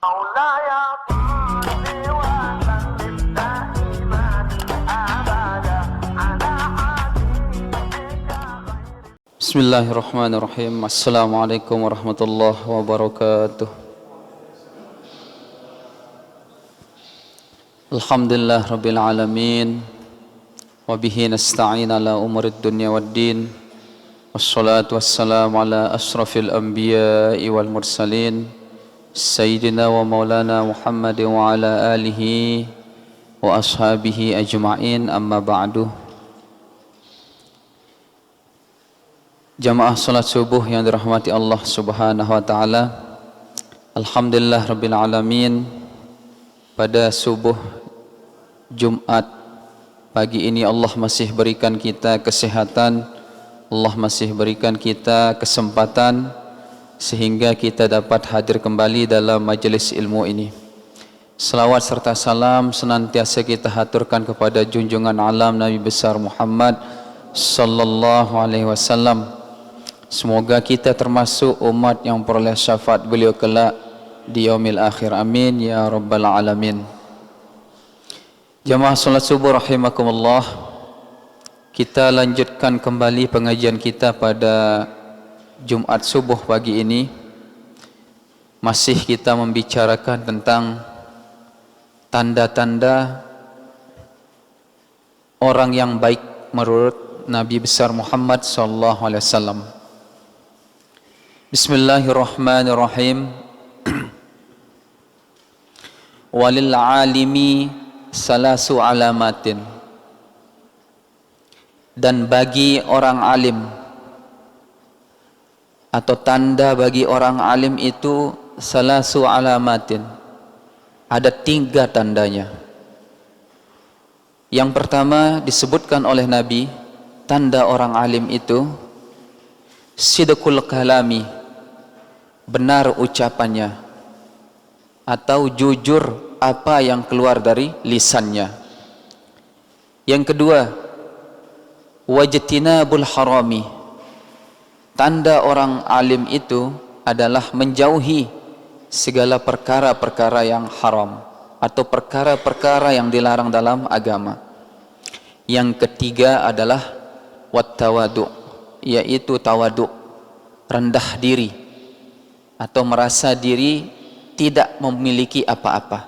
مولاي صل وسلم دائما ابدا على حبيبك بسم الله الرحمن الرحيم. السلام عليكم ورحمة الله وبركاته. الحمد لله رب العالمين وبه نستعين على أمور الدنيا والدين والصلاة والسلام على أشرف الأنبياء والمرسلين سيدنا ومولانا محمد وعلى آله وأصحابه أجمعين. أما بعد. Jamaah salat subuh yang dirahmati Allah Subhanahu wa taala. Alhamdulillah rabbil alamin. Pada subuh Jumat pagi ini Allah masih berikan kita kesehatan, Allah masih berikan kita kesempatan sehingga kita dapat hadir kembali dalam majelis ilmu ini. Selawat serta salam senantiasa kita haturkan kepada junjungan alam Nabi besar Muhammad sallallahu alaihi wasallam. Semoga kita termasuk umat yang peroleh syafaat beliau kelak di yaumil akhir. Amin ya rabbal alamin. Jamaah salat subuh rahimakumullah. Kita lanjutkan kembali pengajian kita pada Jumat subuh pagi ini. Masih kita membicarakan tentang tanda-tanda orang yang baik menurut Nabi besar Muhammad sallallahu alaihi wasallam. Bismillahirrahmanirrahim. Walil alimi salasu alamatin. Dan bagi orang alim atau tanda bagi orang alim itu salasu alamatin. Ada 3 tandanya. Yang pertama disebutkan oleh Nabi, tanda orang alim itu sidqul kalami, benar ucapannya atau jujur apa yang keluar dari lisannya. Yang kedua, wajtinabul harami. Tanda orang alim itu adalah menjauhi segala perkara-perkara yang haram atau perkara-perkara yang dilarang dalam agama. Yang ketiga adalah wattawadu, yaitu tawadu, rendah diri atau merasa diri tidak memiliki apa-apa.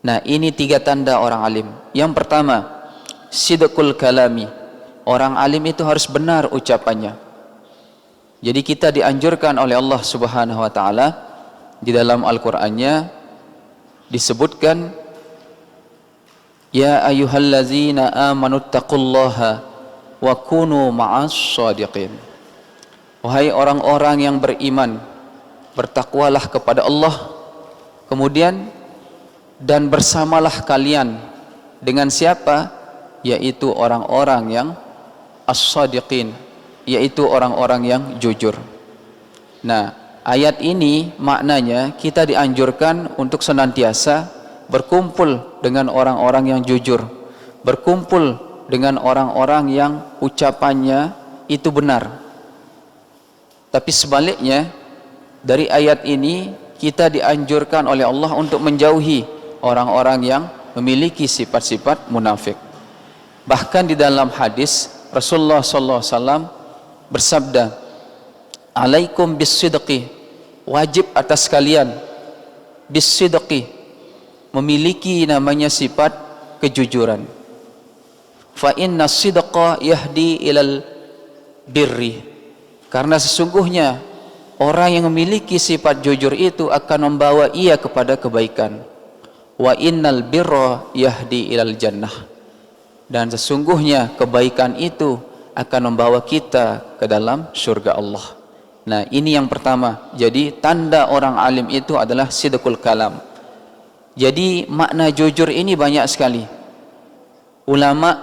Nah, ini 3 tanda orang alim. Yang pertama, sidqul kalami. Orang alim itu harus benar ucapannya. Jadi kita dianjurkan oleh Allah Subhanahu wa taala di dalam Al-Qur'annya disebutkan, ya ayyuhallazina amanu taqullaha wa kunu ma'as shadiqin. Wahai orang-orang yang beriman, bertakwalah kepada Allah, kemudian dan bersamalah kalian dengan siapa? Yaitu orang-orang yang as-shadiqin, yaitu orang-orang yang jujur. Nah, ayat ini maknanya kita dianjurkan untuk senantiasa berkumpul dengan orang-orang yang jujur, berkumpul dengan orang-orang yang ucapannya itu benar. Tapi sebaliknya dari ayat ini kita dianjurkan oleh Allah untuk menjauhi orang-orang yang memiliki sifat-sifat munafik. Bahkan di dalam hadis Rasulullah sallallahu alaihi wasallam bersabda, alaikum bisidqi, wajib atas kalian bisidqi, memiliki namanya sifat kejujuran. Fa inna sidqa yahdi ilal birri, karena sesungguhnya orang yang memiliki sifat jujur itu akan membawa ia kepada kebaikan. Wa innal birra yahdi ilal jannah, dan sesungguhnya kebaikan itu akan membawa kita ke dalam surga Allah. Nah, ini yang pertama. Jadi tanda orang alim itu adalah sidqul kalam. Jadi makna jujur ini banyak sekali. Ulama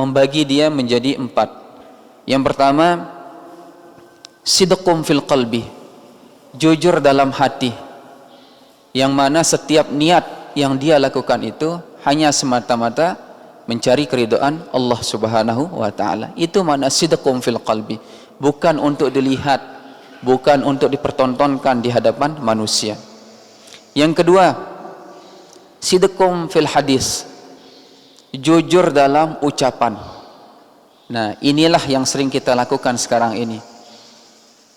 membagi dia menjadi 4. Yang pertama, sidqum fil qalbi, jujur dalam hati, yang mana setiap niat yang dia lakukan itu hanya semata-mata mencari keridhaan Allah Subhanahu wa taala. Itu makna sidqum fil qalbi, bukan untuk dilihat, bukan untuk dipertontonkan di hadapan manusia. Yang kedua, sidqum fil hadis, jujur dalam ucapan. Nah, inilah yang sering kita lakukan sekarang ini.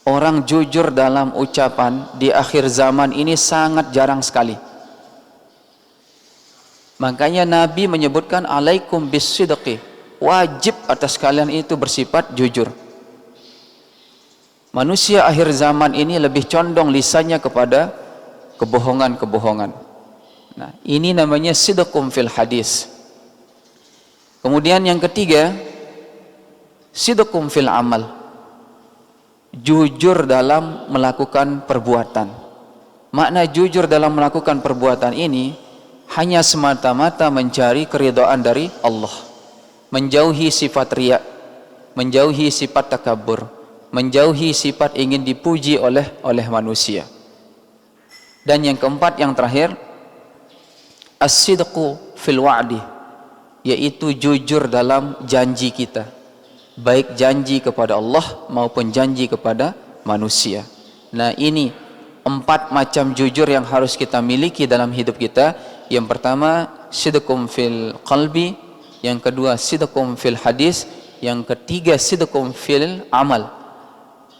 Orang jujur dalam ucapan di akhir zaman ini sangat jarang sekali. Makanya Nabi menyebutkan alaikum bisidqi, wajib atas kalian itu bersifat jujur. Manusia akhir zaman ini lebih condong lisannya kepada kebohongan-kebohongan. Nah, ini namanya sidqum fil hadis. Kemudian yang ketiga, sidqum fil amal, jujur dalam melakukan perbuatan. Makna jujur dalam melakukan perbuatan ini hanya semata-mata mencari keridhaan dari Allah, menjauhi sifat riya, menjauhi sifat takabur, menjauhi sifat ingin dipuji oleh manusia. Dan yang keempat, yang terakhir, as-sidqu fil wa'di, yaitu jujur dalam janji kita, baik janji kepada Allah maupun janji kepada manusia. Nah, ini 4 macam jujur yang harus kita miliki dalam hidup kita. Yang pertama, sidqum fil qalbi. Yang kedua, sidqum fil hadis. Yang ketiga, sidqum fil amal.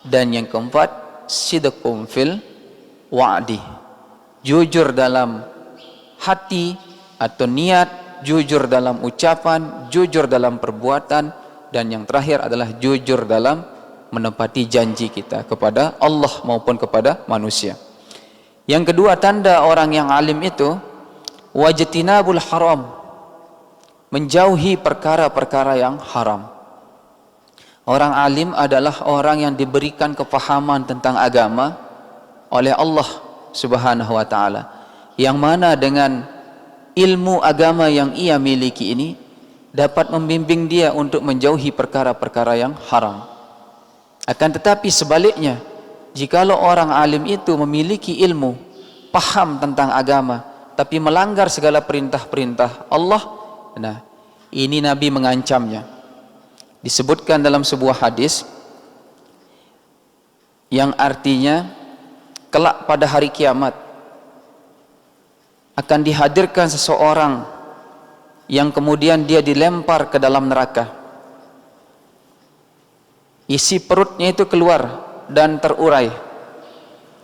Dan yang keempat, sidqum fil wa'di, jujur dalam hati atau niat, jujur dalam ucapan, jujur dalam perbuatan, dan yang terakhir adalah jujur dalam menepati janji kita kepada Allah maupun kepada manusia. Yang kedua, tanda orang yang alim itu wajtinabul haram, menjauhi perkara-perkara yang haram. Orang alim adalah orang yang diberikan kefahaman tentang agama oleh Allah Subhanahu wa ta'ala, yang mana dengan ilmu agama yang ia miliki ini dapat membimbing dia untuk menjauhi perkara-perkara yang haram. Akan tetapi sebaliknya, jikalau orang alim itu memiliki ilmu, paham tentang agama, tapi melanggar segala perintah-perintah Allah, nah, ini Nabi mengancamnya. Disebutkan dalam sebuah hadis yang artinya kelak pada hari kiamat akan dihadirkan seseorang yang kemudian dia dilempar ke dalam neraka. Isi perutnya itu keluar dan terurai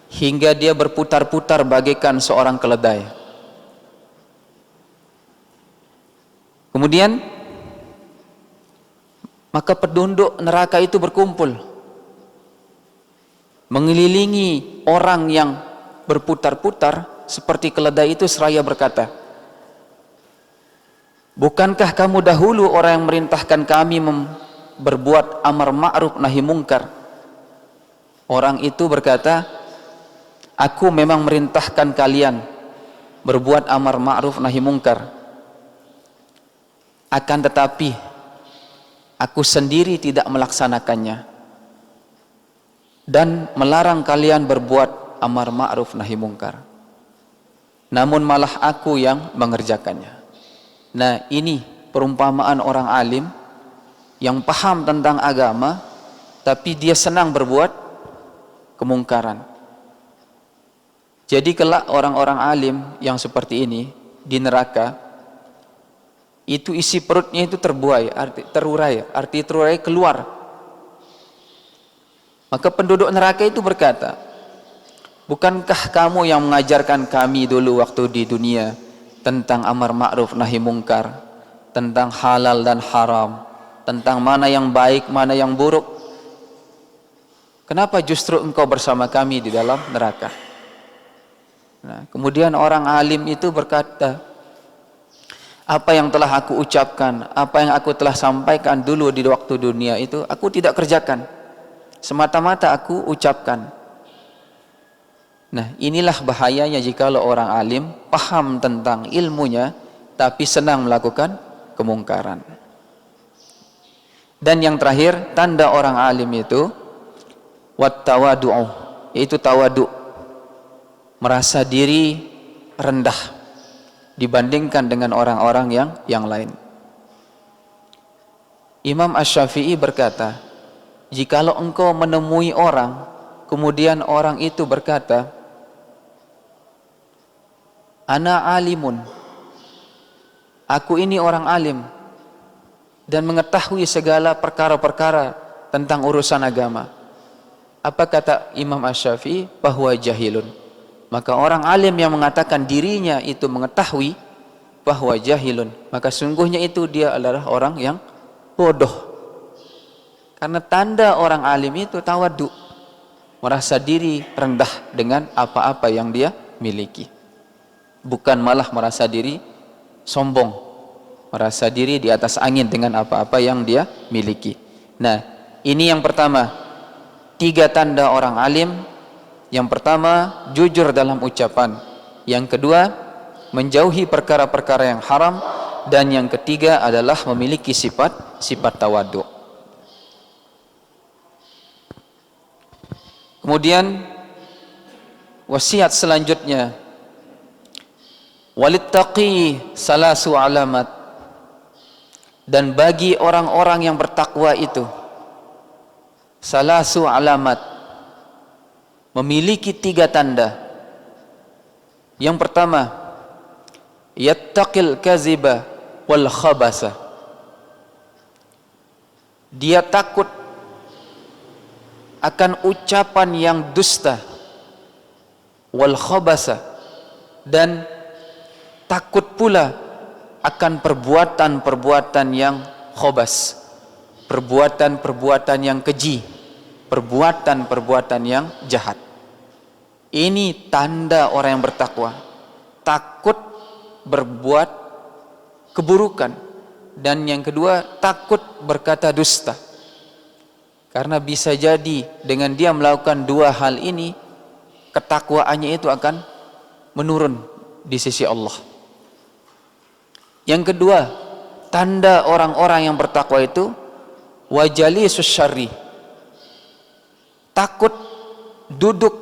hingga dia berputar-putar bagaikan seorang keledai. Kemudian maka penduduk neraka itu berkumpul mengelilingi orang yang berputar-putar seperti keledai itu seraya berkata, bukankah kamu dahulu orang yang merintahkan kami berbuat amar ma'ruf nahi mungkar? Orang itu berkata, aku memang merintahkan kalian berbuat amar ma'ruf nahi mungkar, akan tetapi aku sendiri tidak melaksanakannya dan melarang kalian berbuat amar ma'ruf nahi mungkar, namun malah aku yang mengerjakannya. Nah, ini perumpamaan orang alim yang paham tentang agama tapi dia senang berbuat kemungkaran. Jadi kelak orang-orang alim yang seperti ini di neraka itu isi perutnya itu terurai, arti terurai keluar. Maka penduduk neraka itu berkata, bukankah kamu yang mengajarkan kami dulu waktu di dunia tentang amar ma'ruf nahi mungkar, tentang halal dan haram, tentang mana yang baik, mana yang buruk? Kenapa justru engkau bersama kami di dalam neraka? Nah, kemudian orang alim itu berkata, apa yang telah aku ucapkan, apa yang aku telah sampaikan dulu di waktu dunia itu aku tidak kerjakan, semata-mata aku ucapkan. Nah, inilah bahayanya jikalau orang alim paham tentang ilmunya tapi senang melakukan kemungkaran. Dan yang terakhir, tanda orang alim itu wattawadu'u, yaitu tawadu, merasa diri rendah dibandingkan dengan orang-orang yang lain. Imam Asy-Syafi'i berkata, jikalau engkau menemui orang, kemudian orang itu berkata, ana alimun, aku ini orang alim dan mengetahui segala perkara-perkara tentang urusan agama. Apa kata Imam Asy-Syafi'i? Bahwa jahilun. Maka orang alim yang mengatakan dirinya itu mengetahui bahwa jahilun, maka sungguhnya itu dia adalah orang yang bodoh. Karena tanda orang alim itu tawadhu, merasa diri rendah dengan apa-apa yang dia miliki, bukan malah merasa diri sombong, merasa diri di atas angin dengan apa-apa yang dia miliki. Nah, ini yang pertama, 3 tanda orang alim. Yang pertama, jujur dalam ucapan. Yang kedua, menjauhi perkara-perkara yang haram. Dan yang ketiga adalah memiliki sifat tawadhu. Kemudian wasiat selanjutnya, walittaqi salasu alamat, dan bagi orang-orang yang bertakwa itu salasu alamat, memiliki 3 tanda. Yang pertama, yattaqil kaziba wal khabasa, dia takut akan ucapan yang dusta, wal khabasa, dan takut pula akan perbuatan-perbuatan yang khabas, perbuatan-perbuatan yang keji, perbuatan-perbuatan yang jahat. Ini tanda orang yang bertakwa, takut berbuat keburukan. Dan yang kedua, takut berkata dusta. Karena bisa jadi dengan dia melakukan 2 hal ini, ketakwaannya itu akan menurun di sisi Allah. Yang kedua, tanda orang-orang yang bertakwa itu wajalisus syarri, takut duduk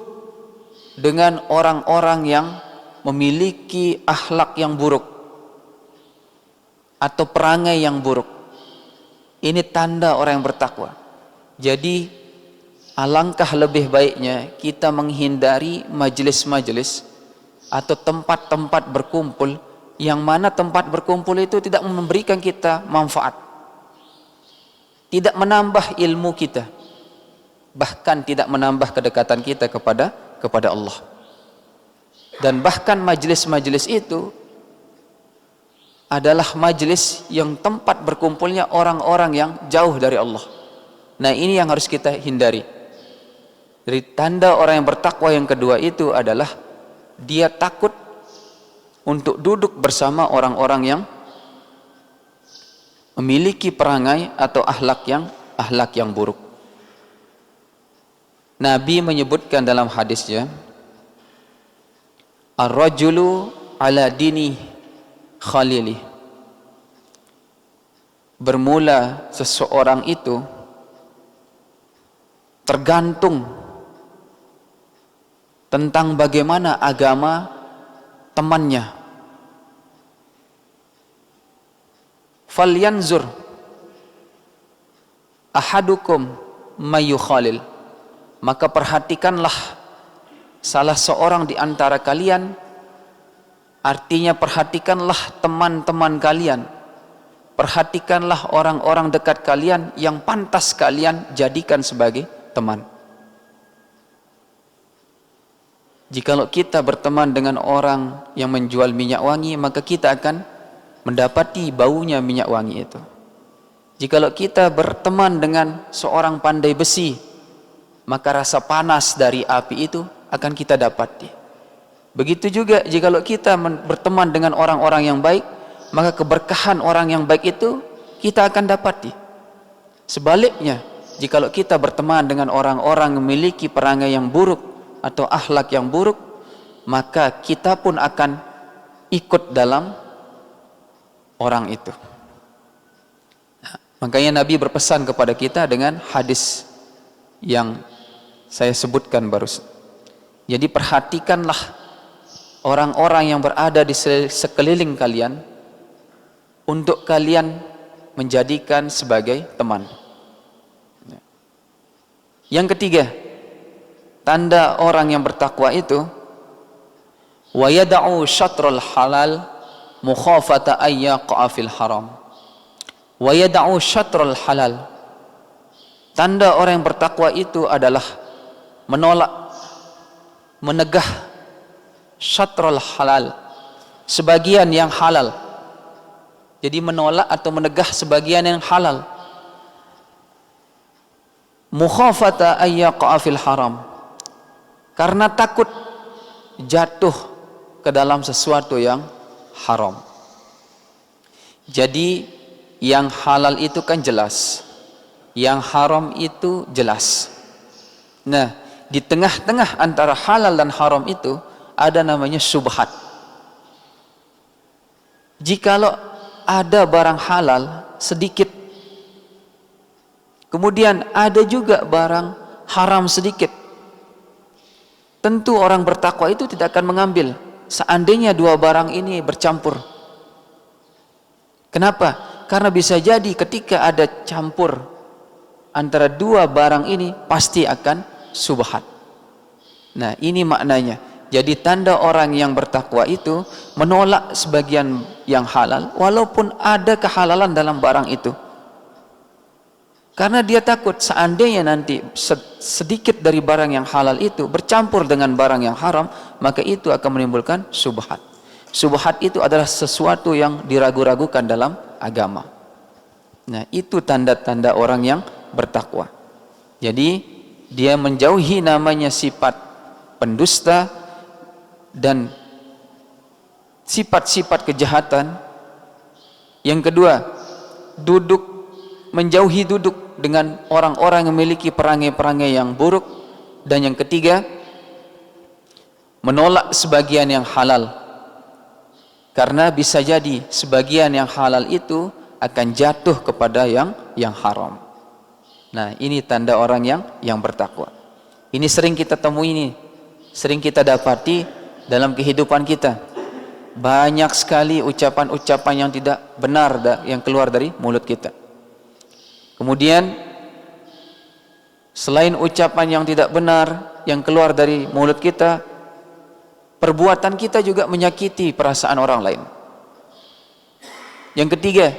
dengan orang-orang yang memiliki akhlak yang buruk atau perangai yang buruk. Ini tanda orang yang bertakwa. Jadi alangkah lebih baiknya kita menghindari majelis-majelis atau tempat-tempat berkumpul yang mana tempat berkumpul itu tidak memberikan kita manfaat, tidak menambah ilmu kita, bahkan tidak menambah kedekatan kita kepada Allah. Dan bahkan majelis-majelis itu adalah majelis yang tempat berkumpulnya orang-orang yang jauh dari Allah. Nah, ini yang harus kita hindari. Dari tanda orang yang bertakwa yang kedua itu adalah dia takut untuk duduk bersama orang-orang yang memiliki perangai atau akhlak yang buruk. Nabi menyebutkan dalam hadisnya, ar-rajulu ala dini khalili. Bermula seseorang itu tergantung tentang bagaimana agama temannya. Falyanzur ahadukum mayyukhalil, maka perhatikanlah salah seorang di antara kalian, artinya perhatikanlah teman-teman kalian, perhatikanlah orang-orang dekat kalian yang pantas kalian jadikan sebagai teman. Jikalau kita berteman dengan orang yang menjual minyak wangi, maka kita akan mendapati baunya minyak wangi itu. Jikalau kita berteman dengan seorang pandai besi, maka rasa panas dari api itu akan kita dapati. Begitu juga jikalau kita berteman dengan orang-orang yang baik, maka keberkahan orang yang baik itu kita akan dapati. Sebaliknya, jikalau kita berteman dengan orang-orang yang memiliki perangai yang buruk atau akhlak yang buruk, maka kita pun akan ikut dalam orang itu. Nah, makanya Nabi berpesan kepada kita dengan hadis yang saya sebutkan barusan. Jadi perhatikanlah orang-orang yang berada di sekeliling kalian untuk kalian menjadikan sebagai teman. Yang ketiga, tanda orang yang bertakwa itu wa yad'u syatrul halal mukhafata ay yaqa fil haram. Wa yad'u syatrul halal. Tanda orang yang bertakwa itu adalah menolak, menegah syatrul halal, sebagian yang halal. Jadi menolak atau menegah sebagian yang halal. Mukhafata ay yaqa fil haram. Karena takut jatuh ke dalam sesuatu yang haram. Jadi yang halal itu kan jelas, yang haram itu jelas. Nah, di tengah-tengah antara halal dan haram itu ada namanya syubhat. Jikalau ada barang halal sedikit, kemudian ada juga barang haram sedikit, tentu orang bertakwa itu tidak akan mengambil seandainya dua barang ini bercampur. Kenapa? Karena bisa jadi ketika ada campur antara dua barang ini pasti akan subhat. Nah, ini maknanya. Jadi tanda orang yang bertakwa itu menolak sebagian yang halal walaupun ada kehalalan dalam barang itu. Karena dia takut seandainya nanti sedikit dari barang yang halal itu bercampur dengan barang yang haram, maka itu akan menimbulkan subhat. Subhat itu adalah sesuatu yang diragu-ragukan dalam agama. Nah, itu tanda-tanda orang yang bertakwa. Jadi dia menjauhi namanya sifat pendusta dan sifat-sifat kejahatan. Yang kedua, menjauhi duduk dengan orang-orang yang memiliki perangai-perangai yang buruk. Dan yang ketiga, menolak sebagian yang halal, karena bisa jadi sebagian yang halal itu akan jatuh kepada yang haram. Nah, ini tanda orang yang bertakwa. Ini sering kita temui, ini sering kita dapati dalam kehidupan kita. Banyak sekali ucapan-ucapan yang tidak benar yang keluar dari mulut kita. Kemudian selain ucapan yang tidak benar yang keluar dari mulut kita, perbuatan kita juga menyakiti perasaan orang lain. Yang ketiga,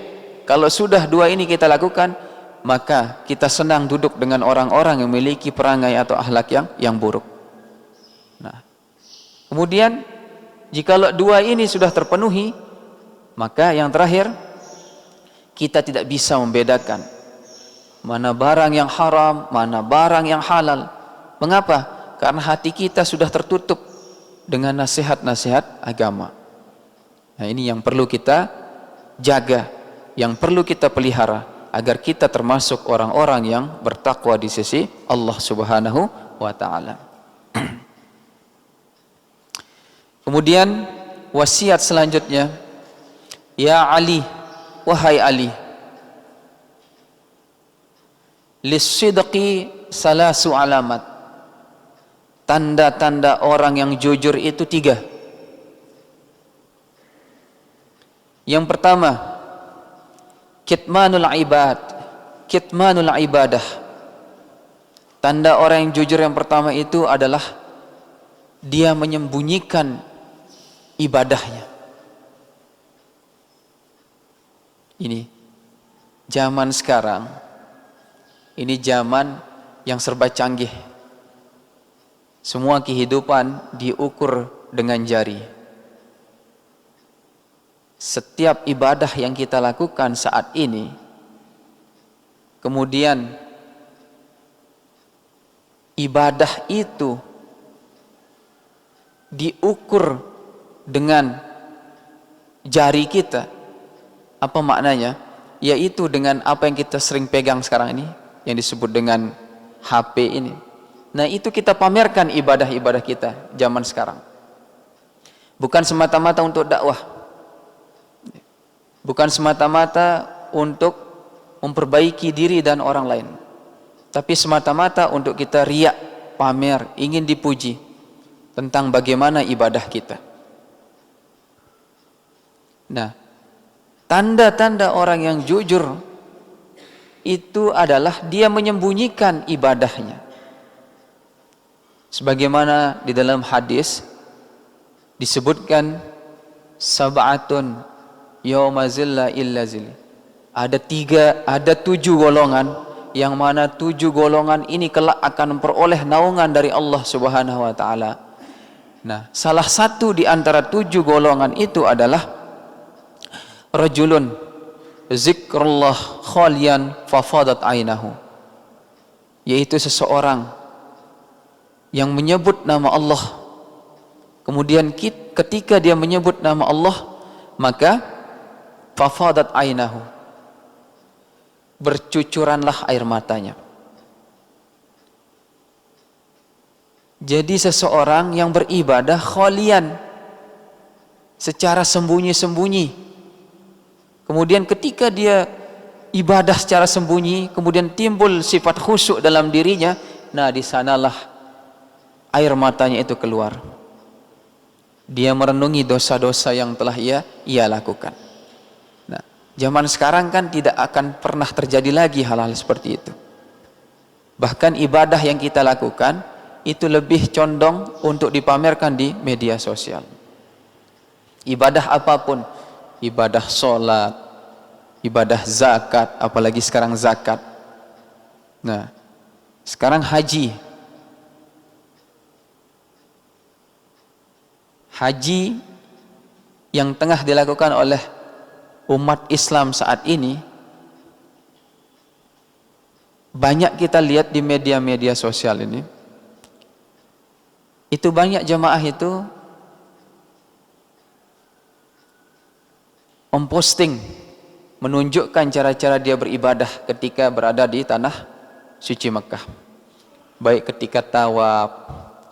kalau sudah dua ini kita lakukan, maka kita senang duduk dengan orang-orang yang memiliki perangai atau akhlak yang buruk. Nah, kemudian jikalau dua ini sudah terpenuhi, maka yang terakhir, kita tidak bisa membedakan mana barang yang haram, mana barang yang halal. Mengapa? Karena hati kita sudah tertutup dengan nasihat-nasihat agama. Nah, ini yang perlu kita jaga, yang perlu kita pelihara, agar kita termasuk orang-orang yang bertakwa di sisi Allah Subhanahu wa ta'ala. Kemudian wasiat selanjutnya, ya Ali, wahai Ali, lisidqi salasu alamat. Tanda-tanda orang yang jujur itu 3. Yang pertama, kitmanul ibadah. Tanda orang yang jujur yang pertama itu adalah dia menyembunyikan ibadahnya. Ini zaman sekarang, ini zaman yang serba canggih. Semua kehidupan diukur dengan jari. Setiap ibadah yang kita lakukan saat ini, kemudian ibadah itu diukur dengan jari kita. Apa maknanya? Yaitu dengan apa yang kita sering pegang sekarang ini, yang disebut dengan HP ini. Nah, itu kita pamerkan ibadah-ibadah kita zaman sekarang. Bukan semata-mata untuk dakwah, bukan semata-mata untuk memperbaiki diri dan orang lain, tapi semata-mata untuk kita riak, pamer, ingin dipuji tentang bagaimana ibadah kita. Nah, tanda-tanda orang yang jujur itu adalah dia menyembunyikan ibadahnya. Sebagaimana di dalam hadis disebutkan sab'atun yawma zilla illa zilli. Ada 7 golongan, yang mana 7 golongan ini kelak akan memperoleh naungan dari Allah Subhanahu wa taala. Nah, salah satu di antara 7 golongan itu adalah rajulun zikrullah khalian fafadat ainahu, yaitu seseorang yang menyebut nama Allah, kemudian ketika dia menyebut nama Allah, maka fafadat ainahu, bercucuranlah air matanya. Jadi seseorang yang beribadah khalian, secara sembunyi-sembunyi, kemudian ketika dia ibadah secara sembunyi, kemudian timbul sifat khusyuk dalam dirinya, nah di sanalah air matanya itu keluar. Dia merenungi dosa-dosa yang telah ia lakukan. Nah, zaman sekarang kan tidak akan pernah terjadi lagi hal-hal seperti itu. Bahkan ibadah yang kita lakukan itu lebih condong untuk dipamerkan di media sosial. Ibadah apapun, ibadah sholat, ibadah zakat, apalagi sekarang zakat. Nah, sekarang haji yang tengah dilakukan oleh umat Islam saat ini, banyak kita lihat di media-media sosial ini, itu banyak jemaah itu memposting, menunjukkan cara-cara dia beribadah ketika berada di tanah suci Mekah, baik ketika tawaf,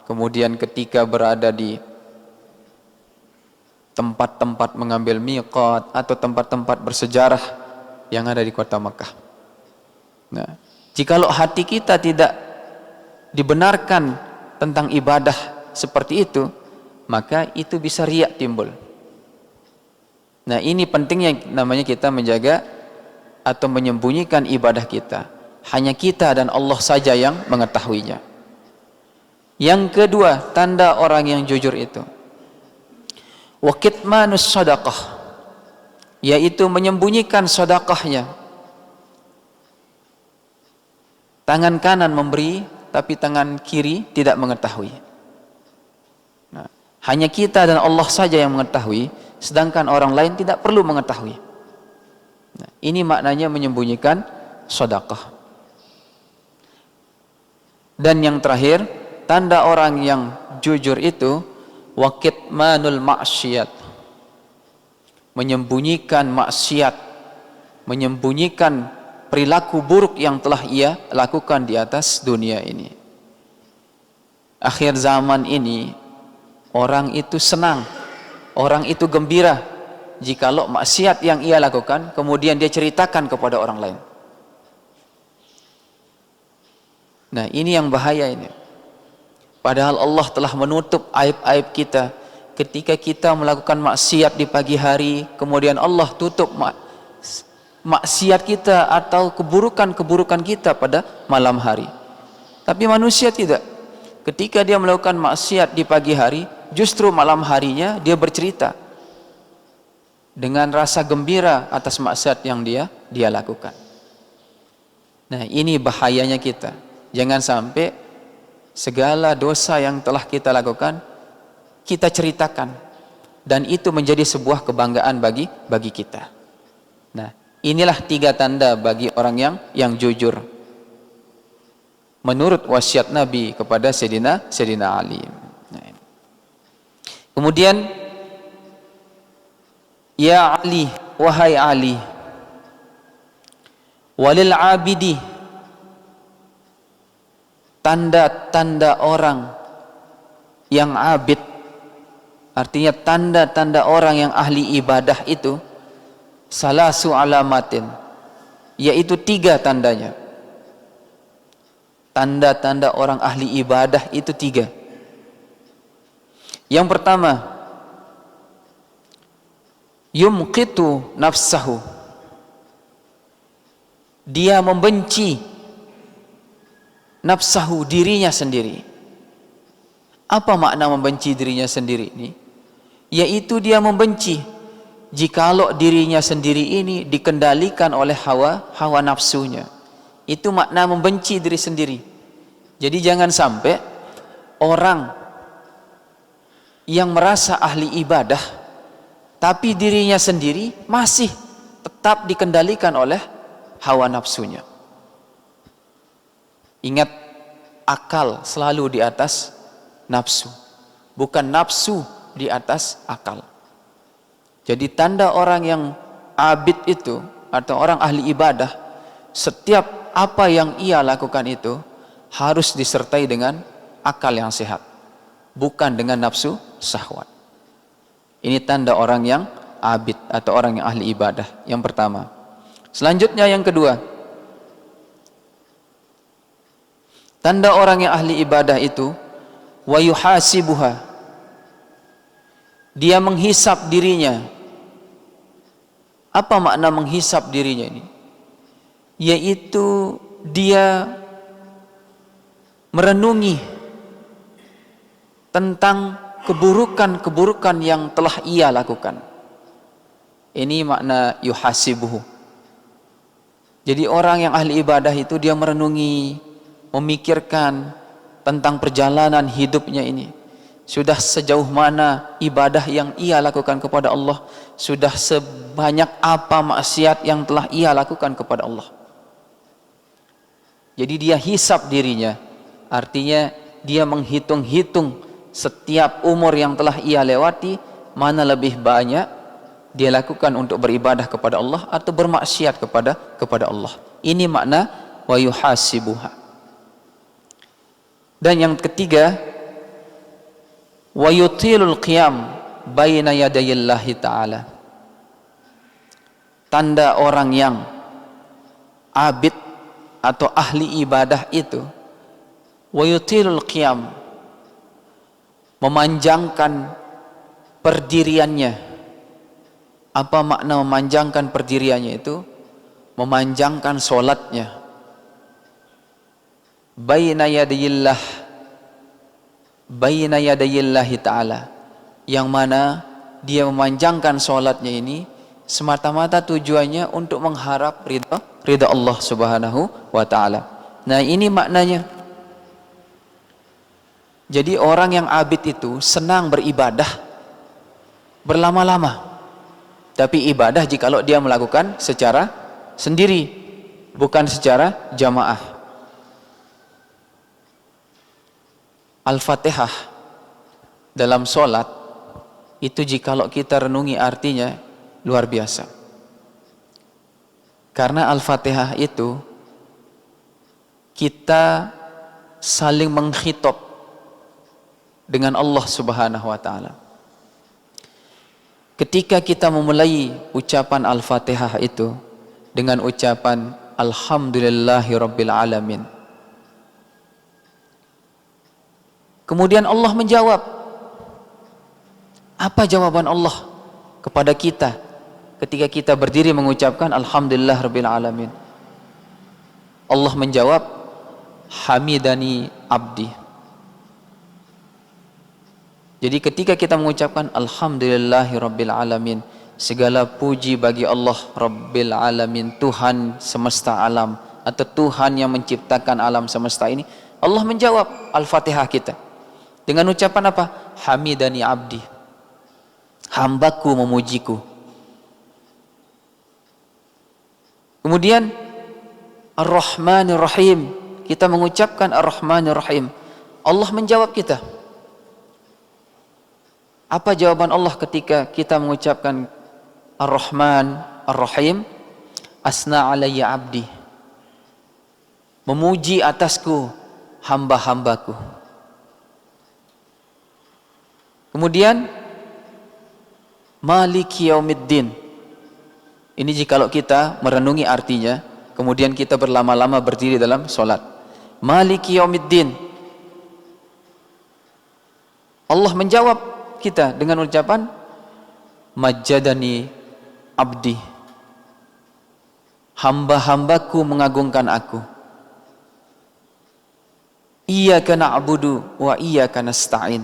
kemudian ketika berada di tempat-tempat mengambil miqat atau tempat-tempat bersejarah yang ada di kota Mekah. Nah, jikalau hati kita tidak dibenarkan tentang ibadah seperti itu, maka itu bisa riak timbul. Nah, ini pentingnya namanya kita menjaga atau menyembunyikan ibadah kita. Hanya kita dan Allah saja yang mengetahuinya. Yang kedua, tanda orang yang jujur itu wa kitmanus sadaqah, yaitu menyembunyikan sedekahnya. Tangan kanan memberi, tapi tangan kiri tidak mengetahui. Nah, hanya kita dan Allah saja yang mengetahui, sedangkan orang lain tidak perlu mengetahui. Nah, ini maknanya menyembunyikan sedekah. Dan yang terakhir, tanda orang yang jujur itu wa kitmanul maksiat, menyembunyikan maksiat, menyembunyikan perilaku buruk yang telah ia lakukan di atas dunia ini. Akhir zaman ini orang itu senang, orang itu gembira jikalau maksiat yang ia lakukan kemudian dia ceritakan kepada orang lain. Nah, ini yang bahaya ini. Padahal Allah telah menutup aib-aib kita ketika kita melakukan maksiat di pagi hari, kemudian Allah tutup maksiat kita atau keburukan-keburukan kita pada malam hari. Tapi manusia tidak. Ketika dia melakukan maksiat di pagi hari, justru malam harinya dia bercerita dengan rasa gembira atas maksiat yang dia lakukan. Nah, ini bahayanya kita. Jangan sampai segala dosa yang telah kita lakukan kita ceritakan, dan itu menjadi sebuah kebanggaan bagi kita. Nah, inilah 3 tanda bagi orang yang jujur menurut wasiat Nabi kepada Sayyidina Ali. Nah, kemudian, ya Ali, wahai Ali, walil abidi, tanda-tanda orang yang abid, artinya tanda-tanda orang yang ahli ibadah itu salasu alamatin, yaitu 3 tandanya. Tanda-tanda orang ahli ibadah itu 3. Yang pertama, yumqitu nafsahu, dia membenci nafsahu, dirinya sendiri. Apa makna membenci dirinya sendiri ini? yaitu dia membenci jikalau dirinya sendiri ini dikendalikan oleh hawa nafsunya. Itu makna membenci diri sendiri. Jadi jangan sampai orang yang merasa ahli ibadah tapi dirinya sendiri masih tetap dikendalikan oleh hawa nafsunya. Ingat, akal selalu di atas nafsu, bukan nafsu di atas akal. Jadi tanda orang yang abid itu atau orang ahli ibadah, setiap apa yang ia lakukan itu harus disertai dengan akal yang sehat, bukan dengan nafsu syahwat. Ini tanda orang yang abid atau orang yang ahli ibadah yang pertama. Selanjutnya yang kedua, tanda orang yang ahli ibadah itu wa yuhasibuha, dia menghisap dirinya. Apa makna menghisap dirinya ini? Yaitu dia merenungi tentang keburukan-keburukan yang telah ia lakukan. Ini makna yuhasibuhu. Jadi orang yang ahli ibadah itu dia merenungi, memikirkan tentang perjalanan hidupnya ini. Sudah sejauh mana ibadah yang ia lakukan kepada Allah, sudah sebanyak apa maksiat yang telah ia lakukan kepada Allah. Jadi dia hisap dirinya, artinya dia menghitung-hitung setiap umur yang telah ia lewati, mana lebih banyak dia lakukan untuk beribadah kepada Allah atau bermaksiat kepada Allah. Ini makna wa yuhasibuha. Dan yang ketiga, wa yutilul qiyam baina yadayillahi ta'ala. Tanda orang yang abid atau ahli ibadah itu wa yutilul qiyam, memanjangkan perdiriannya. Apa makna memanjangkan perdiriannya itu? Memanjangkan solatnya. Baina yadayillahi ta'ala, yang mana dia memanjangkan solatnya ini semata-mata tujuannya untuk mengharap ridha Allah subhanahu wa ta'ala. Nah ini maknanya. Jadi orang yang abid itu senang beribadah berlama-lama, tapi ibadah jikalau dia melakukan secara sendiri, bukan secara jamaah. Al-Fatihah dalam solat itu jikalau kita renungi artinya luar biasa. Karena Al-Fatihah itu kita saling mengkhitob dengan Allah subhanahu wa ta'ala. Ketika kita memulai ucapan Al-Fatihah itu dengan ucapan Alhamdulillahi Rabbil Alamin, kemudian Allah menjawab. Apa jawaban Allah kepada kita ketika kita berdiri mengucapkan Alhamdulillah Rabbil Alamin? Allah menjawab, Hamidani Abdi. Jadi ketika kita mengucapkan Alhamdulillahi Rabbil Alamin, segala puji bagi Allah Rabbil Alamin, Tuhan semesta alam atau Tuhan yang menciptakan alam semesta ini, Allah menjawab Al-Fatihah kita dengan ucapan apa? Hamidani Abdi, hambaku memujiku. Kemudian Ar-Rahmanir Rahim, kita mengucapkan Ar-Rahmanir Rahim, Allah menjawab kita. Apa jawaban Allah ketika kita mengucapkan Ar-Rahman Ar-Rahim? Asna alayya abdi, memuji atasku hamba-hambaku. Kemudian Maliki Yaumiddin, ini jikalau kita merenungi artinya, kemudian kita berlama-lama berdiri dalam solat. Maliki Yaumiddin, Allah menjawab kita dengan ucapan Majjadani Abdi, hamba-hambaku mengagungkan aku. Iyyaka na'budu wa iyyaka nasta'in,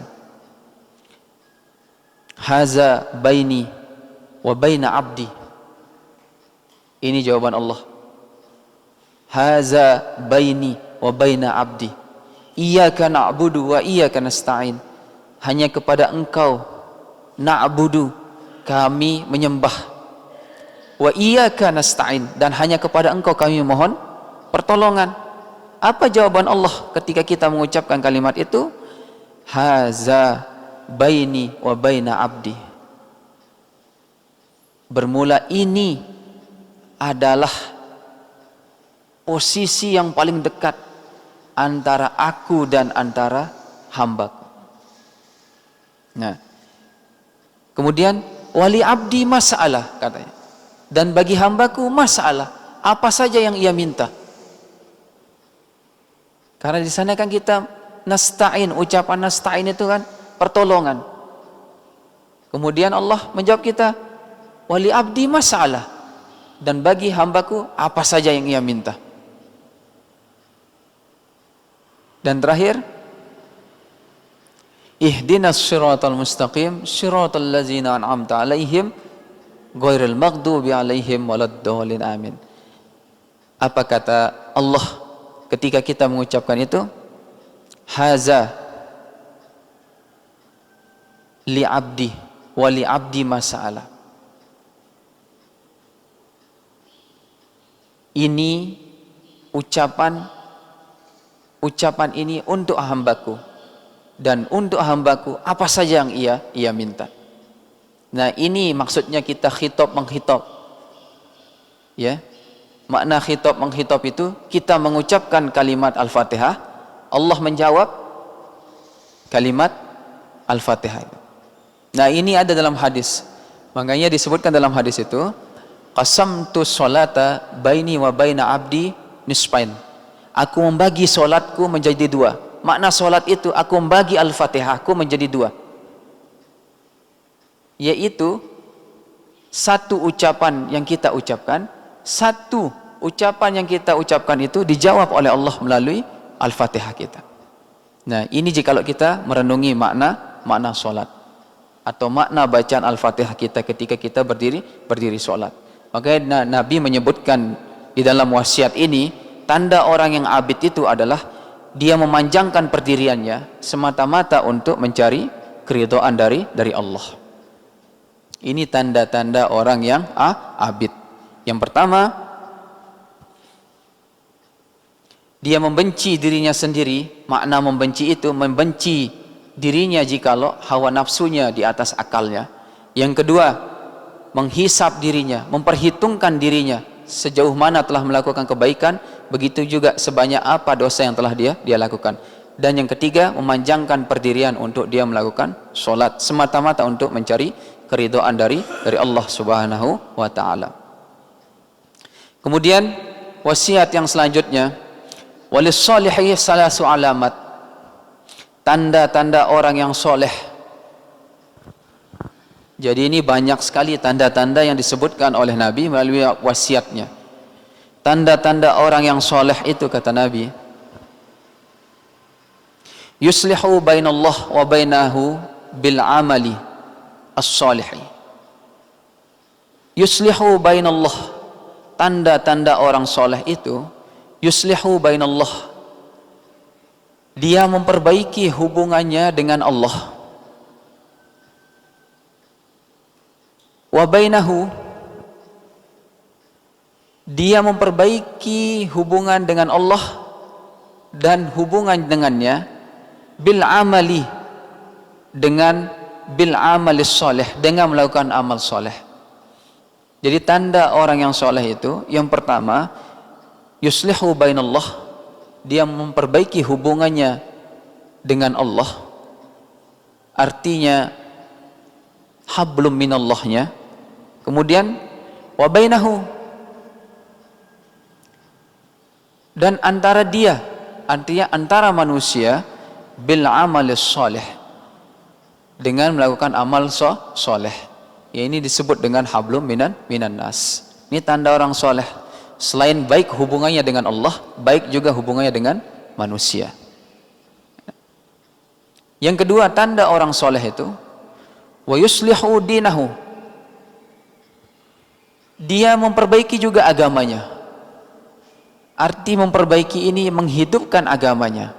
Haza baini wa baina abdi. Ini jawaban Allah. Haza baini wa baina abdi. Iyyaka na'budu wa iyyaka nasta'in. Hanya kepada Engkau na'budu, kami menyembah. Wa iyyaka nasta'in, dan hanya kepada Engkau kami mohon pertolongan. Apa jawaban Allah ketika kita mengucapkan kalimat itu? Haza baini wa baina abdi. Bermula ini adalah posisi yang paling dekat antara aku dan antara hambaku. Nah, kemudian wali abdi masalah katanya, dan bagi hambaku masalah apa saja yang ia minta. Karena di sana kan kita nasta'in, ucapan nasta'in itu kan pertolongan. Kemudian Allah menjawab kita wali abdi masalah, dan bagi hambaku apa saja yang ia minta. Dan terakhir, ihdinas siratal mustaqim siratal ladzina an'amta alaihim ghairil maghdubi alaihim waladdallin, amin. Apa kata Allah ketika kita mengucapkan itu? Haza li abdi wa li abdi masalah. Ini ucapan ini untuk hambaku, dan untuk hambaku apa saja yang ia minta. Nah, ini maksudnya kita khitab menghitab. Ya. Makna khitab menghitab itu kita mengucapkan kalimat Al-Fatihah, Allah menjawab kalimat Al-Fatihah. Nah, ini ada dalam hadis. Makanya disebutkan dalam hadis itu, qasamtu sholata baini wa baina abdi nisfain. Aku membagi solatku menjadi dua. Makna solat itu aku membagi Al-Fatihahku menjadi dua, yaitu satu ucapan yang kita ucapkan, satu ucapan yang kita ucapkan itu dijawab oleh Allah melalui Al-Fatihah kita. Nah, ini jikalau kita merenungi makna solat atau makna bacaan Al-Fatihah kita ketika kita berdiri solat. Makanya Nabi menyebutkan di dalam wasiat ini, tanda orang yang abid itu adalah dia memanjangkan perdiriannya semata-mata untuk mencari keridhaan dari Allah. Ini tanda-tanda orang yang abid. Yang pertama, dia membenci dirinya sendiri. Makna membenci itu membenci dirinya jikalau hawa nafsunya di atas akalnya. Yang kedua, menghisap dirinya, memperhitungkan dirinya sejauh mana telah melakukan kebaikan, begitu juga sebanyak apa dosa yang telah dia lakukan. Dan yang ketiga, memanjangkan perdirian untuk dia melakukan solat semata-mata untuk mencari keridhaan dari Allah Subhanahu wa taala. Kemudian wasiat yang selanjutnya, walis sholihi salasu alamat. Tanda-tanda orang yang soleh. Jadi ini banyak sekali tanda-tanda yang disebutkan oleh Nabi melalui wasiatnya. Tanda-tanda orang yang soleh itu, kata Nabi, yuslihu bainallah wa bainahu bil amali as-solihi. Yuslihu bainallah, tanda-tanda orang soleh itu, yuslihu bainallah, dia memperbaiki hubungannya dengan Allah. Wa bainahu, dia memperbaiki hubungan dengan Allah dan hubungan dengannya bil amali, dengan bil amalis soleh, dengan melakukan amal soleh. Jadi tanda orang yang soleh itu, yang pertama, yuslihu bainallah, dia memperbaiki hubungannya dengan Allah. Artinya hablum minallahnya. Kemudian wa bainahu, dan antara dia, artinya antara manusia, bil amalis soleh, dengan melakukan amal soleh. Ya, ini disebut dengan hablum minan nas. Ini tanda orang soleh. Selain baik hubungannya dengan Allah, baik juga hubungannya dengan manusia. Yang kedua, tanda orang soleh itu, wa yuslihu dinahu, dia memperbaiki juga agamanya. Arti memperbaiki ini menghidupkan agamanya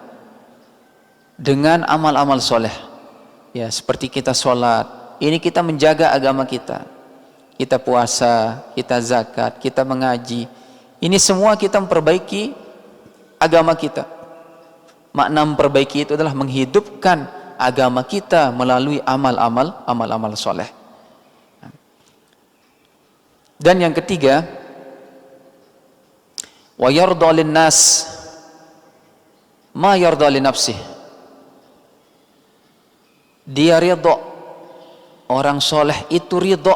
dengan amal-amal soleh. Ya, seperti kita sholat, ini kita menjaga agama kita. Kita puasa, kita zakat, kita mengaji. Ini semua kita memperbaiki agama kita. Makna memperbaiki itu adalah menghidupkan agama kita melalui amal-amal soleh. Dan yang ketiga, wa yarda linnas ma yarda li nafsih. Dia ridha, orang soleh itu ridha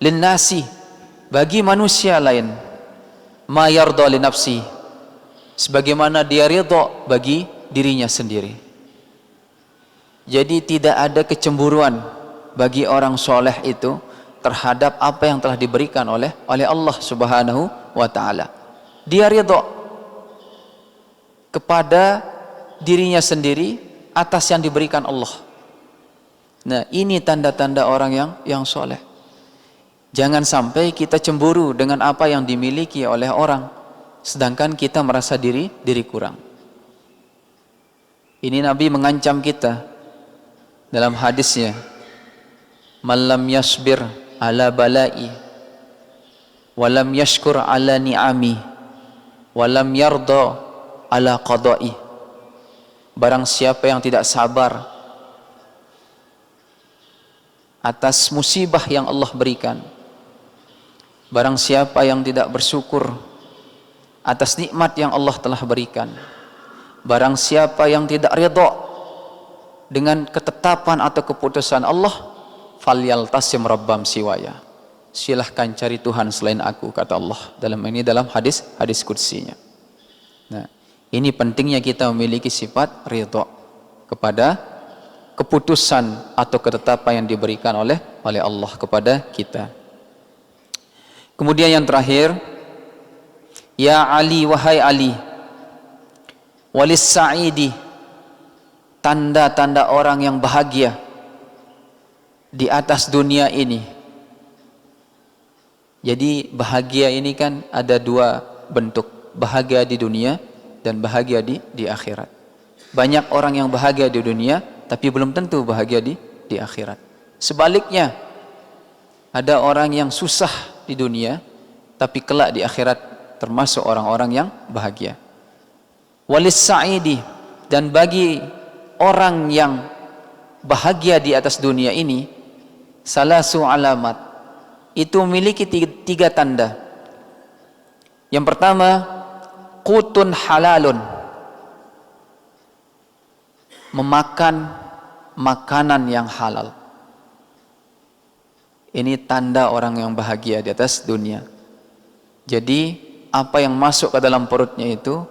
linnasi, bagi manusia lain, ma yarda li nafsi, sebagaimana dia ridha bagi dirinya sendiri. Jadi tidak ada kecemburuan bagi orang soleh itu terhadap apa yang telah diberikan oleh Allah Subhanahu wa ta'ala. Dia ridha kepada dirinya sendiri atas yang diberikan Allah. Nah, ini tanda-tanda orang yang soleh. Jangan sampai kita cemburu dengan apa yang dimiliki oleh orang, sedangkan kita merasa diri kurang. Ini Nabi mengancam kita dalam hadisnya, man lam yasbir ala balai walam yashkur ala ni'ami walam yarda ala qada'i. Barang siapa yang tidak sabar atas musibah yang Allah berikan, barang siapa yang tidak bersyukur atas nikmat yang Allah telah berikan, barang siapa yang tidak ridha dengan ketetapan atau keputusan Allah, falyaltasim rabbam siwaya, silahkan cari Tuhan selain aku, kata Allah dalam hadis qudsinya. Nah, ini pentingnya kita memiliki sifat ridha kepada keputusan atau ketetapan yang diberikan oleh Allah kepada kita. Kemudian yang terakhir, ya Ali, wahai Ali, walis sa'idi, tanda-tanda orang yang bahagia di atas dunia ini. Jadi bahagia ini kan ada dua bentuk, bahagia di dunia dan bahagia di akhirat. Banyak orang yang bahagia di dunia tapi belum tentu bahagia di akhirat. Sebaliknya, ada orang yang susah di dunia tapi kelak di akhirat termasuk orang-orang yang bahagia. Walis sa'idi, dan bagi orang yang bahagia di atas dunia ini, salasu alamat, itu memiliki tiga tanda. Yang pertama, qutun halalun, memakan makanan yang halal. Ini tanda orang yang bahagia di atas dunia. Jadi apa yang masuk ke dalam perutnya itu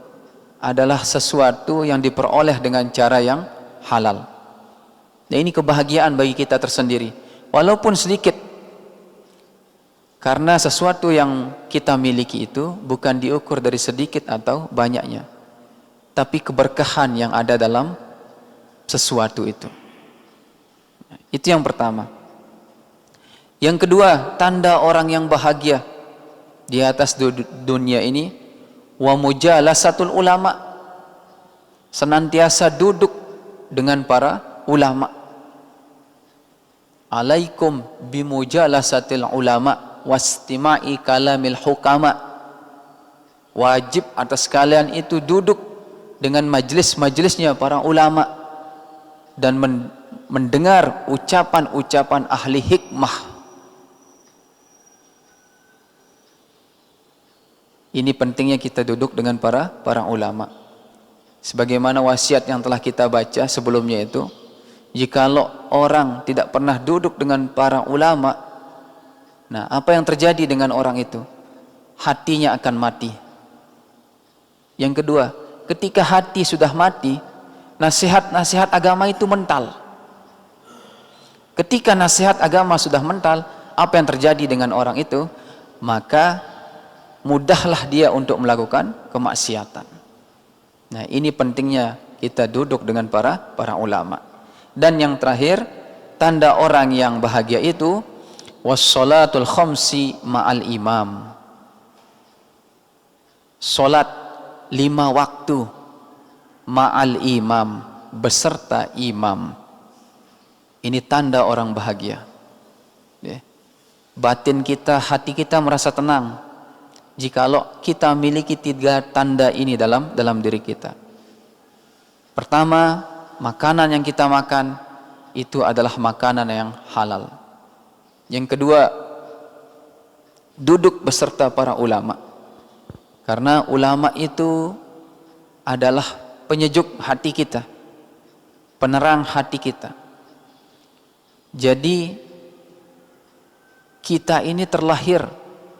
adalah sesuatu yang diperoleh dengan cara yang halal. Dan ini kebahagiaan bagi kita tersendiri, walaupun sedikit. Karena sesuatu yang kita miliki itu bukan diukur dari sedikit atau banyaknya, tapi keberkahan yang ada dalam sesuatu itu. Itu yang pertama. Yang kedua, tanda orang yang bahagia di atas dunia ini, wa mujalasatul ulama, senantiasa duduk dengan para ulama. Alaikum bimujalasatil ulama wastima'i kalamil hukama. Wajib atas kalian itu duduk dengan majlis-majlisnya para ulama dan mendengar ucapan-ucapan ahli hikmah. Ini pentingnya kita duduk dengan para ulama. Sebagaimana wasiat yang telah kita baca sebelumnya itu, jikalau orang tidak pernah duduk dengan para ulama, nah apa yang terjadi dengan orang itu? Hatinya akan mati. Yang kedua, ketika hati sudah mati, nasihat-nasihat agama itu mental. Ketika nasihat agama sudah mental, apa yang terjadi dengan orang itu? Maka mudahlah dia untuk melakukan kemaksiatan. Nah, ini pentingnya kita duduk dengan para ulama. Dan yang terakhir, tanda orang yang bahagia itu wassalatul khamsi ma'al imam. Salat 5 waktu ma'al imam, beserta imam. Ini tanda orang bahagia. Batin kita, hati kita merasa tenang jikalau kita miliki 3 tanda ini dalam diri kita. Pertama, makanan yang kita makan itu adalah makanan yang halal. Yang kedua, duduk beserta para ulama. Karena ulama itu adalah penyejuk hati kita, penerang hati kita. Jadi kita ini terlahir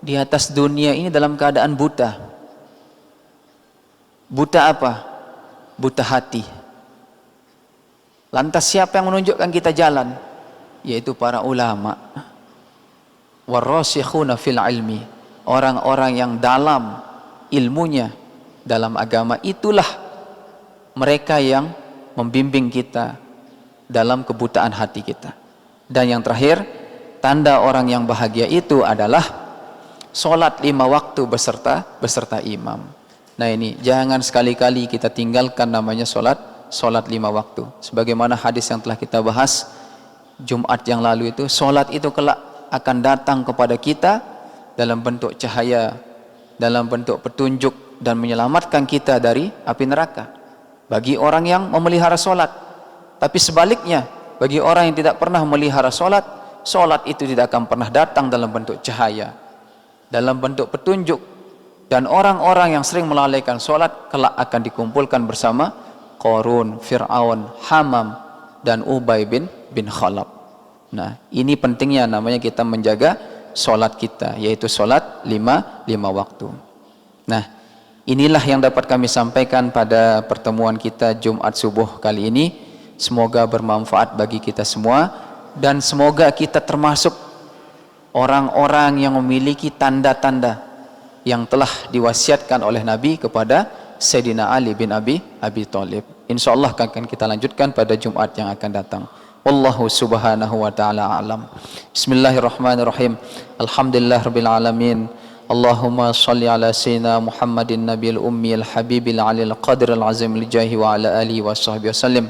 di atas dunia ini dalam keadaan buta. Buta apa? Buta hati. Lantas siapa yang menunjukkan kita jalan? Yaitu para ulama. Warrasikhuna fil ilmi. Orang-orang yang dalam ilmunya dalam agama, itulah mereka yang membimbing kita dalam kebutaan hati kita. Dan yang terakhir, tanda orang yang bahagia itu adalah sholat 5 waktu beserta imam. Nah ini jangan sekali-kali kita tinggalkan namanya sholat 5 waktu. Sebagaimana hadis yang telah kita bahas Jumat yang lalu itu, sholat itu kelak akan datang kepada kita dalam bentuk cahaya, dalam bentuk petunjuk, dan menyelamatkan kita dari api neraka bagi orang yang memelihara sholat. Tapi sebaliknya, bagi orang yang tidak pernah memelihara sholat, sholat itu tidak akan pernah datang dalam bentuk cahaya, dalam bentuk petunjuk. Dan orang-orang yang sering melalaikan sholat kelak akan dikumpulkan bersama Qarun, Fir'aun, Hamam, dan Ubay bin Khalaf. Nah ini pentingnya namanya kita menjaga sholat kita, yaitu sholat 5 waktu. Nah inilah yang dapat kami sampaikan pada pertemuan kita Jumat subuh kali ini. Semoga bermanfaat bagi kita semua, dan semoga kita termasuk orang-orang yang memiliki tanda-tanda yang telah diwasiatkan oleh Nabi kepada Sayyidina Ali bin Abi Thalib. InsyaAllah akan kita lanjutkan pada Jumat yang akan datang. Wallahu subhanahu wa ta'ala a'lam. Bismillahirrahmanirrahim. Alhamdulillah rabbil alamin. Allahumma salli ala sayyidina Muhammadin nabiyil ummiyil habibil alil qadiril azim lijahi wa ala alihi wa sahbihi wasallim.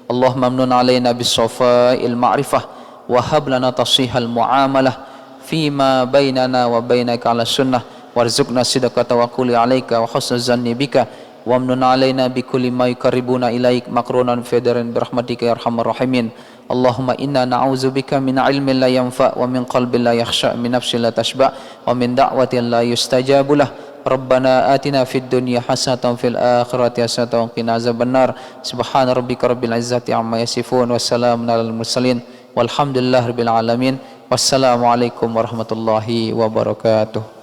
Allahumma amnun alaina bisafa'il ma'rifah wa hab lana tasihal muamalah fima bainana wa bainaka ala sunnah warzuqna sidqa tawakkuli alaika wa husnul zanni bika wa amnun alaina bikulli ma yuqarribuna ilaik makrunan federan birahmatika ya arhamar rahimin. Allahumma inna na'udzubika min ilmin la yanfa' wa min qalbin la yakhsha' min nafsin la tashba' wa min da'watin la yustajabu lah. Rabbana atina fid dunya hasanatan fil akhirati hasanatan wa qina azabannar. Subhana rabbika rabbil izzati amma yasifun wa salamun alal mursalin walhamdulillahi rabbil alamin. Wassalamu alaikum warahmatullahi wabarakatuh.